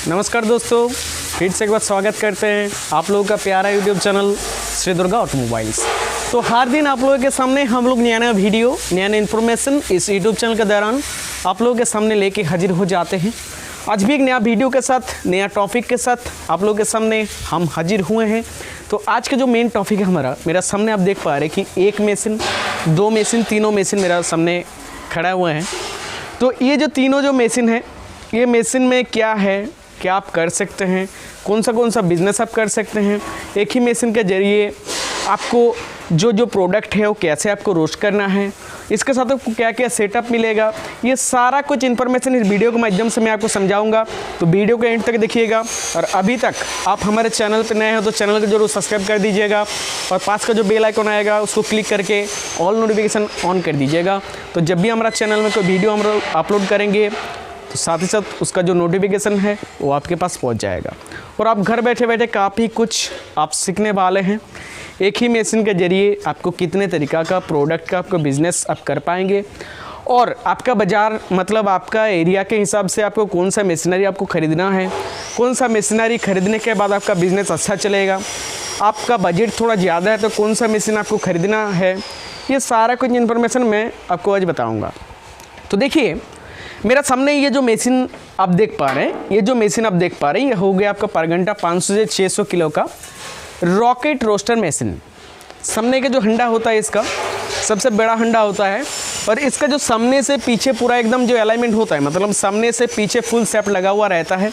नमस्कार दोस्तों, फिर से एक बार स्वागत करते हैं आप लोगों का प्यारा YouTube channel Shri Durga automobiles. तो हर दिन आप लोगों के सामने हम लोग नया नया वीडियो नया नया इन्फॉर्मेशन इस यूट्यूब चैनल के दौरान आप लोगों के सामने लेके हाजिर हो जाते हैं। आज भी एक नया वीडियो के साथ नया टॉपिक के साथ आप लोगों के सामने हम हाजिर हुए हैं। तो आज का जो मेन टॉपिक है मेरा सामने आप देख पा रहे हैं कि एक मशीन, दो मशीन, तीनों मशीन मेरा सामने खड़ा हुए हैं। तो ये जो तीनों जो मशीन है, ये मशीन में क्या है, क्या आप कर सकते हैं, कौन सा बिज़नेस आप कर सकते हैं। एक ही मशीन के ज़रिए आपको जो प्रोडक्ट है वो कैसे आपको रोस्ट करना है, इसके साथ आपको क्या क्या सेटअप मिलेगा, ये सारा कुछ इन्फॉर्मेशन इस वीडियो के माध्यम से मैं आपको समझाऊंगा। तो वीडियो के एंड तक देखिएगा। और अभी तक आप हमारे चैनल पर नए हो तो चैनल को जरूर सब्सक्राइब कर दीजिएगा और पास का जो बेल आइकन आएगा उसको क्लिक करके ऑल नोटिफिकेशन ऑन कर दीजिएगा। तो जब भी हमारा चैनल में कोई वीडियो हम लोग अपलोड करेंगे तो साथ ही साथ उसका जो नोटिफिकेशन है वो आपके पास पहुंच जाएगा और आप घर बैठे बैठे काफ़ी कुछ आप सीखने वाले हैं। एक ही मशीन के ज़रिए आपको कितने तरीक़ा का प्रोडक्ट का आपको बिज़नेस आप कर पाएंगे और आपका बाज़ार मतलब आपका एरिया के हिसाब से आपको कौन सा मशीनरी आपको ख़रीदना है, कौन सा मशीनरी ख़रीदने के बाद आपका बिज़नेस अच्छा चलेगा, आपका बजट थोड़ा ज़्यादा है तो कौन सा मशीन आपको ख़रीदना है, ये सारा कुछ इन्फॉर्मेशन मैं आपको आज बताऊँगा। तो देखिए मेरा सामने ये जो मशीन आप देख पा रहे हैं, ये जो मशीन आप देख पा रहे हैं, ये हो गया आपका पर घंटा 500 से 600 किलो का रॉकेट रोस्टर मशीन। सामने का जो हंडा होता है इसका सबसे बड़ा हंडा होता है और इसका जो सामने से पीछे पूरा एकदम जो अलाइनमेंट होता है, मतलब सामने से पीछे फुल सेट लगा हुआ रहता है।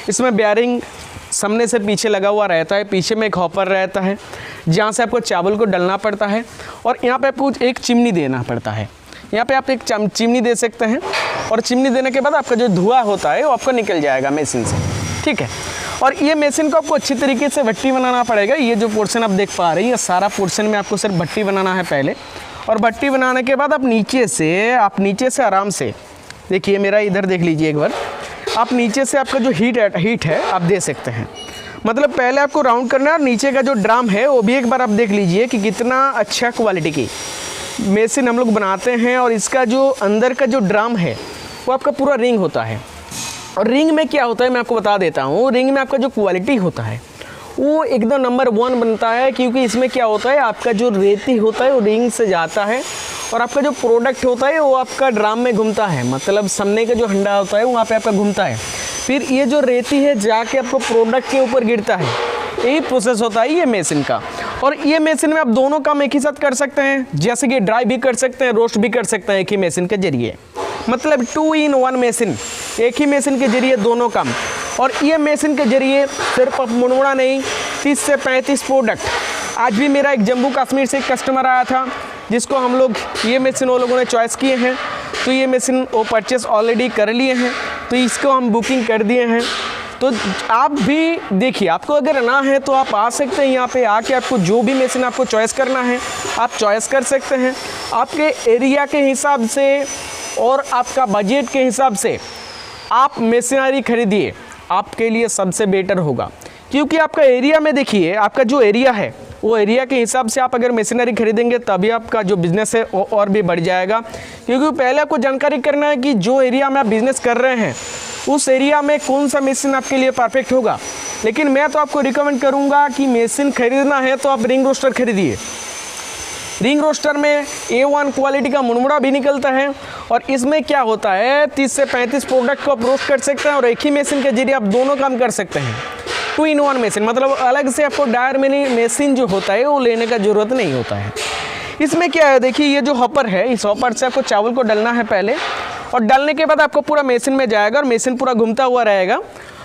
इसमें बेयरिंग सामने से पीछे लगा हुआ रहता है, पीछे में एक हॉपर रहता है जहाँ से आपको चावल को डलना पड़ता है और यहाँ पे आपको एक चिमनी देना पड़ता है। यहाँ पे आप एक चिमनी दे सकते हैं और चिमनी देने के बाद आपका जो धुआं होता है वो आपको निकल जाएगा मशीन से, ठीक है। और ये मशीन को आपको अच्छी तरीके से भट्टी बनाना पड़ेगा। ये जो पोर्शन आप देख पा रहे हैं, ये सारा पोर्शन में आपको सिर्फ भट्टी बनाना है पहले, और भट्टी बनाने के बाद आप नीचे से आराम से देखिए, मेरा इधर देख लीजिए एक बार, आप नीचे से आपका जो हीट है आप दे सकते हैं। मतलब पहले आपको राउंड करना है और नीचे का जो ड्रम है वो भी एक बार आप देख लीजिए कि कितना अच्छा क्वालिटी की मशीन हम लोग बनाते हैं। और इसका जो अंदर का जो ड्रम है वो आपका पूरा रिंग होता है और रिंग में क्या होता है मैं आपको बता देता हूँ। रिंग में आपका जो क्वालिटी होता है वो एकदम नंबर 1 बनता है, क्योंकि इसमें क्या होता है, आपका जो रेती होता है वो रिंग से जाता है और आपका जो प्रोडक्ट होता है वो आपका ड्रम में घूमता है, मतलब सामने का जो हंडा होता है वहाँ पे आपका घूमता है। फिर ये जो रेती है जाके आपको प्रोडक्ट के ऊपर गिरता है, यही प्रोसेस होता है ये मशीन का। और ये मशीन में आप दोनों काम एक ही साथ कर सकते हैं, जैसे कि ड्राई भी कर सकते हैं, रोस्ट भी कर सकते हैं एक ही मशीन के जरिए, मतलब 2 in 1 मशीन, एक ही मशीन के जरिए दोनों काम। और ये मशीन के जरिए सिर्फ आप मुड़मुड़ा नहीं, 30 से 35 प्रोडक्ट। आज भी मेरा एक जम्मू कश्मीर से एक कस्टमर आया था जिसको हम लोग ये मशीन वो लोगों ने चॉइस किए हैं, तो ये मशीन वो परचेस ऑलरेडी कर लिए हैं, तो इसको हम बुकिंग कर दिए हैं। तो आप भी देखिए, आपको अगर ना है तो आप आ सकते हैं यहाँ पे, आके आपको जो भी मशीन आपको चॉइस करना है आप चॉइस कर सकते हैं। आपके एरिया के हिसाब से और आपका बजट के हिसाब से आप मशीनरी खरीदिए, आपके लिए सबसे बेटर होगा। क्योंकि आपका एरिया में देखिए, आपका जो एरिया है वो एरिया के हिसाब से आप अगर मशीनरी खरीदेंगे तभी आपका जो बिज़नेस है वो और भी बढ़ जाएगा। क्योंकि पहले आपको जानकारी करना है कि जो एरिया में आप बिज़नेस कर रहे हैं उस एरिया में कौन सा मशीन आपके लिए परफेक्ट होगा। लेकिन मैं तो आपको रिकमेंड करूंगा कि मशीन खरीदना है तो आप रिंग रोस्टर खरीदिए। रिंग रोस्टर में A1 क्वालिटी का मुड़मुड़ा भी निकलता है और इसमें क्या होता है, 30 से 35 प्रोडक्ट को आप रोस्ट कर सकते हैं और एक ही मशीन के जरिए आप दोनों काम कर सकते हैं। 2 in 1 मशीन, मतलब अलग से आपको डायर मशीन जो होता है वो लेने का ज़रूरत नहीं होता है। इसमें क्या है, देखिए ये जो हॉपर है, इस हॉपर से आपको चावल को डलना है पहले, और डालने के बाद आपको पूरा मशीन में जाएगा और मशीन पूरा घूमता हुआ रहेगा।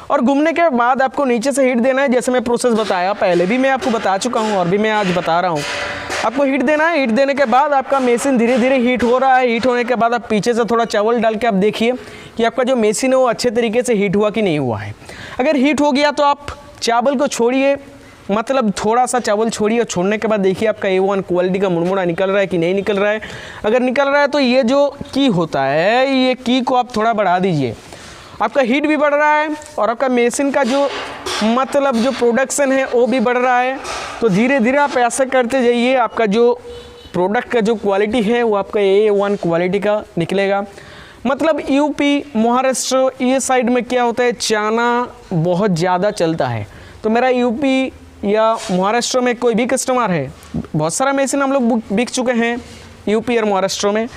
और घूमने के बाद आपको नीचे से हीट देना है, जैसे मैं प्रोसेस बताया, पहले भी मैं आपको बता चुका हूँ और भी मैं आज बता रहा हूँ। आपको हीट देना है, हीट देने के बाद आपका मशीन धीरे धीरे हीट हो रहा है। हीट होने के बाद आप पीछे से थोड़ा चावल डाल के आप देखिए कि आपका जो मशीन है वो अच्छे तरीके से हीट हुआ कि नहीं हुआ है। अगर हीट हो गया तो आप चावल को छोड़िए, मतलब थोड़ा सा चावल छोड़िए और छोड़ने के बाद देखिए आपका A1 क्वालिटी का मुड़मुड़ा निकल रहा है कि नहीं निकल रहा है। अगर निकल रहा है तो ये जो की होता है, ये की को आप थोड़ा बढ़ा दीजिए, आपका हीट भी बढ़ रहा है और आपका मशीन का जो मतलब जो प्रोडक्शन है वो भी बढ़ रहा है। तो धीरे धीरे आप ऐसा करते जाइए, आपका जो प्रोडक्ट का जो क्वालिटी है वो आपका A1 क्वालिटी का निकलेगा। मतलब यूपी, महाराष्ट्र ये साइड में क्या होता है, चना बहुत ज़्यादा चलता है। तो मेरा यूपी या महाराष्ट्र में कोई भी कस्टमर है, बहुत सारा मशीन हम लोग बिक चुके हैं यूपी और महाराष्ट्र में,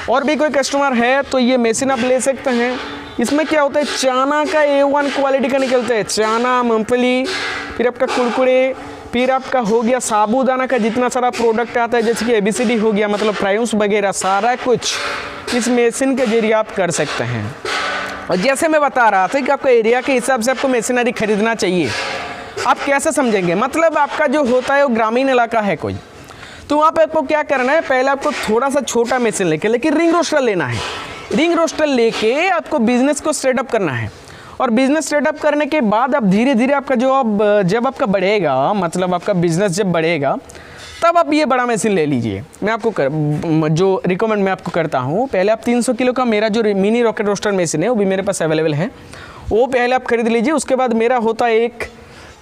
और भी कोई कस्टमर है तो ये मशीन आप ले सकते हैं। इसमें क्या होता है, चना का A1 क्वालिटी का निकलता है, चना, मूंगफली, फिर आपका कुरकुरे, फिर आपका हो गया साबूदाना का जितना सारा प्रोडक्ट आता है, जैसे कि ABCD हो गया, मतलब फ्राइम्स वगैरह सारा कुछ इस मशीन के जरिए आप कर सकते हैं। और जैसे मैं बता रहा था कि आपका एरिया के हिसाब से आपको मशीनरी खरीदना चाहिए। आप कैसे समझेंगे, मतलब आपका जो होता है वो ग्रामीण इलाका है कोई, तो वहाँ पे आपको क्या करना है, पहले आपको थोड़ा सा छोटा मशीन लेके, लेकिन रिंग रोस्टर लेना है। रिंग रोस्टर लेके आपको बिजनेस को स्टार्टअप करना है, और बिजनेस स्टार्टअप करने के बाद आप धीरे धीरे आपका जब आपका बढ़ेगा, मतलब आपका बिजनेस जब बढ़ेगा, तब आप ये बड़ा मशीन ले लीजिए। मैं आपको जो रिकमेंड मैं आपको करता हूँ, पहले आप 300 किलो का मेरा जो मिनी रॉकेट रोस्टर मशीन है वो भी मेरे पास अवेलेबल है, वो पहले आप खरीद लीजिए। उसके बाद मेरा होता है एक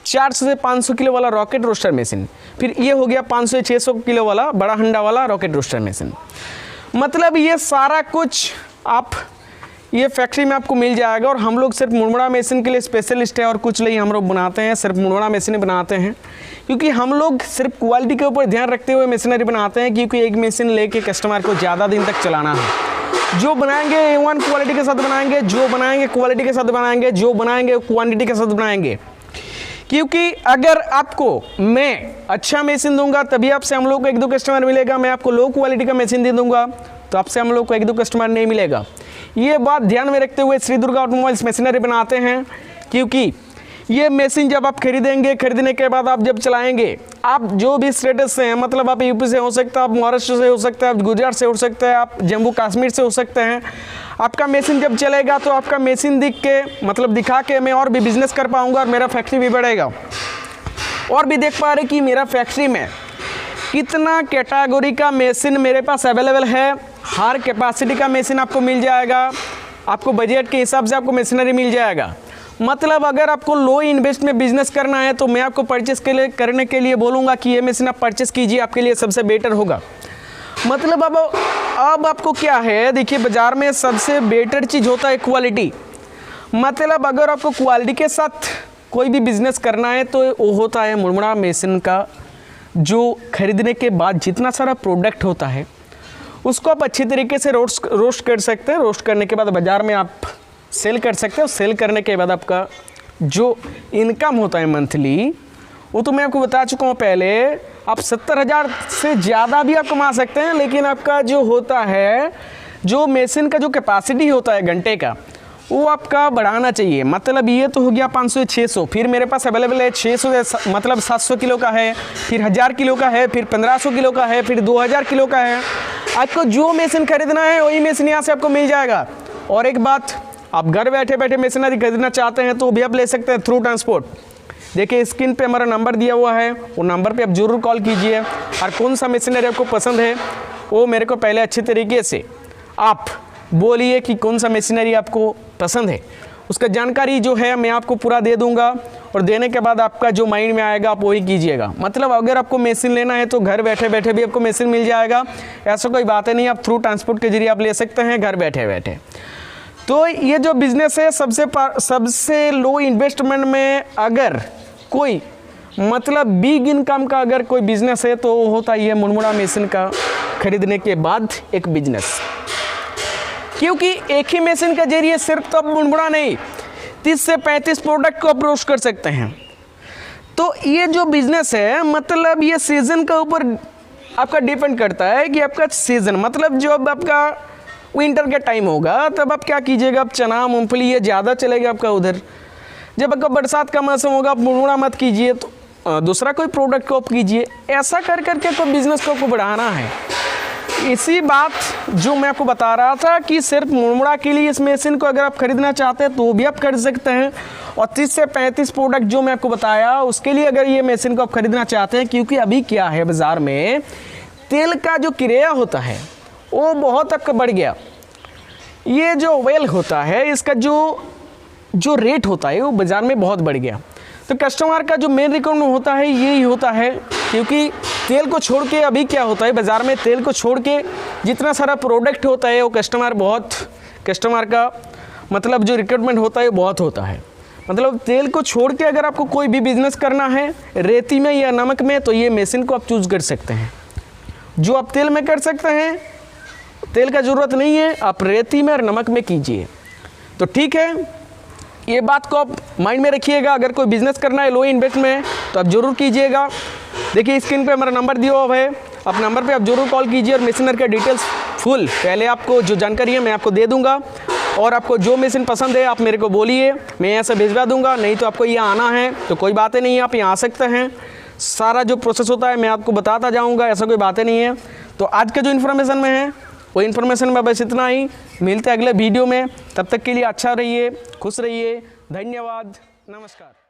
400 से 500 किलो वाला रॉकेट रोस्टर मशीन, फिर ये हो गया 500 से 600 किलो वाला बड़ा हंडा वाला रॉकेट रोस्टर मशीन। मतलब ये सारा कुछ आप ये फैक्ट्री में आपको मिल जाएगा। और हम लोग सिर्फ मुड़मुड़ा मशीन के लिए स्पेशलिस्ट है, और कुछ नहीं हम लोग बनाते हैं, सिर्फ मुड़मुड़ा मशीन बनाते हैं, क्योंकि हम लोग सिर्फ क्वालिटी के ऊपर ध्यान रखते हुए मशीनरी बनाते हैं, क्योंकि एक मशीन लेके कस्टमर को ज़्यादा दिन तक चलाना है। जो बनाएंगे A1 क्वालिटी के साथ बनाएंगे, जो बनाएंगे क्वालिटी के साथ बनाएंगे, जो बनाएंगे क्वान्टिटी के साथ बनाएंगे। क्योंकि अगर आपको मैं अच्छा मशीन दूंगा तभी आपसे हम लोग को 1-2 कस्टमर मिलेगा, मैं आपको लो क्वालिटी का मशीन दे दूंगा तो आपसे हम लोग को 1-2 कस्टमर नहीं मिलेगा। ये बात ध्यान में रखते हुए श्री दुर्गा ऑटोमोबाइल्स मशीनरी बनाते हैं, क्योंकि ये मशीन जब आप खरीदेंगे, खरीदने के बाद आप जब चलाएंगे, आप जो भी स्टेटस से हैं, मतलब आप यूपी से हो सकता है, आप महाराष्ट्र से हो सकता है, आप गुजरात से हो सकता है, आप जम्मू कश्मीर से हो सकते हैं, आपका मशीन जब चलेगा तो आपका मशीन दिख के, मतलब दिखा के मैं और भी बिजनेस कर पाऊंगा और मेरा फैक्ट्री भी बढ़ेगा। और भी देख पा रहे कि मेरा फैक्ट्री में कितना कैटेगरी का मशीन मेरे पास अवेलेबल है। हर कैपेसिटी का मशीन आपको मिल जाएगा, आपको बजट के हिसाब से आपको मशीनरी मिल जाएगा। मतलब अगर आपको लो इन्वेस्ट में बिजनेस करना है तो मैं आपको परचेस करने के लिए बोलूँगा कि ये मशीन आप परचेस कीजिए, आपके लिए सबसे बेटर होगा। मतलब अब आपको क्या है, देखिए बाज़ार में सबसे बेटर चीज़ होता है क्वालिटी। मतलब अगर आपको क्वालिटी के साथ कोई भी बिज़नेस करना है तो वो होता है मुड़मुड़ा मशीन का, जो खरीदने के बाद जितना सारा प्रोडक्ट होता है उसको आप अच्छी तरीके से रोस्ट कर सकते हैं। रोस्ट करने के बाद बाज़ार में आप सेल कर सकते हो। सेल करने के बाद आपका जो इनकम होता है मंथली, वो तो मैं आपको बता चुका हूँ पहले, आप 70,000 से ज़्यादा भी आप कमा सकते हैं। लेकिन आपका जो होता है, जो मशीन का जो कैपेसिटी होता है घंटे का, वो आपका बढ़ाना चाहिए। मतलब ये तो हो गया 500 600, फिर मेरे पास अवेलेबल है 600 से मतलब 700 किलो का है, फिर 1000 किलो का है, फिर 1500 किलो का है, फिर 2000 किलो का है। आपको जो मशीन खरीदना है वही मशीन यहाँ से आपको मिल जाएगा। और एक बात, आप घर बैठे बैठे मशीनरी खरीदना चाहते हैं तो भी आप ले सकते हैं थ्रू ट्रांसपोर्ट। देखिए स्क्रीन पे हमारा नंबर दिया हुआ है, वो नंबर पे आप ज़रूर कॉल कीजिए। और कौन सा मशीनरी आपको पसंद है वो मेरे को पहले अच्छे तरीके से आप बोलिए कि कौन सा मशीनरी आपको पसंद है, उसका जानकारी जो है मैं आपको पूरा दे दूंगा। और देने के बाद आपका जो माइंड में आएगा आप वही कीजिएगा। मतलब अगर आपको मशीन लेना है तो घर बैठे बैठे भी आपको मशीन मिल जाएगा, ऐसा कोई बात नहीं। आप थ्रू ट्रांसपोर्ट के जरिए आप ले सकते हैं घर बैठे बैठे। तो ये जो बिज़नेस है सबसे लो इन्वेस्टमेंट में अगर कोई मतलब बिग इनकम का अगर कोई बिज़नेस है तो वो होता ही है मुड़मुड़ा मशीन का खरीदने के बाद एक बिजनेस। क्योंकि एक ही मशीन के जरिए सिर्फ तो आप मुड़मुड़ा नहीं, 30 से 35 प्रोडक्ट को आप रोस्ट कर सकते हैं। तो ये जो बिज़नेस है, मतलब ये सीज़न के ऊपर आपका डिपेंड करता है कि आपका सीज़न, मतलब जो अब आपका विंटर का टाइम होगा तब आप क्या कीजिएगा, आप चना मूंगफली ये ज़्यादा चलेगा आपका उधर। जब आपका बरसात का मौसम होगा आप मुड़मुड़ा मत कीजिए, तो दूसरा कोई प्रोडक्ट को आप कीजिए। ऐसा कर करके कोई बिज़नेस को आपको बढ़ाना है। इसी बात जो मैं आपको बता रहा था कि सिर्फ मुड़मुड़ा के लिए इस मशीन को अगर आप खरीदना चाहते हैं तो भी आप खरीद सकते हैं। और 30 से 35 प्रोडक्ट जो मैं आपको बताया उसके लिए अगर ये मशीन को आप खरीदना चाहते हैं, क्योंकि अभी क्या है बाज़ार में तेल का जो किराया होता है वो बहुत आपका बढ़ गया। ये जो ऑयल होता है इसका जो रेट होता है वो बाज़ार में बहुत बढ़ गया। तो कस्टमर का जो मेन रिक्वायरमेंट होता है यही होता है, क्योंकि तेल को छोड़ के अभी क्या होता है बाज़ार में, तेल को छोड़ के जितना सारा प्रोडक्ट होता है वो कस्टमर बहुत कस्टमर का मतलब जो रिक्रूटमेंट होता है बहुत होता है। मतलब तेल को छोड़ के अगर आपको कोई भी बिजनेस करना है रेती में या नमक में, तो ये मशीन को आप चूज़ कर सकते हैं। जो आप तेल में कर सकते हैं, तेल का ज़रूरत नहीं है, आप रेती में और नमक में कीजिए। तो ठीक है, ये बात को आप माइंड में रखिएगा। अगर कोई बिजनेस करना है लो इन्वेस्ट में तो आप ज़रूर कीजिएगा। देखिए स्क्रीन पे हमारा नंबर दिया हुआ है, आप नंबर पे आप ज़रूर कॉल कीजिए और मशीनरी का डिटेल्स फुल पहले आपको जो जानकारी है मैं आपको दे दूंगा। और आपको जो मशीन पसंद है आप मेरे को बोलिए, मैं यहाँ से भिजवा दूंगा। नहीं तो आपको यहाँ आना है तो कोई बातें नहीं है, आप यहाँ आ सकते हैं। सारा जो प्रोसेस होता है मैं आपको बताता जाऊँगा, ऐसा कोई बातें नहीं है। तो आज का जो इन्फॉर्मेशन में है वो इन्फॉर्मेशन में बस इतना ही। मिलते हैं अगले वीडियो में, तब तक के लिए अच्छा रहिए, खुश रहिए, धन्यवाद, नमस्कार।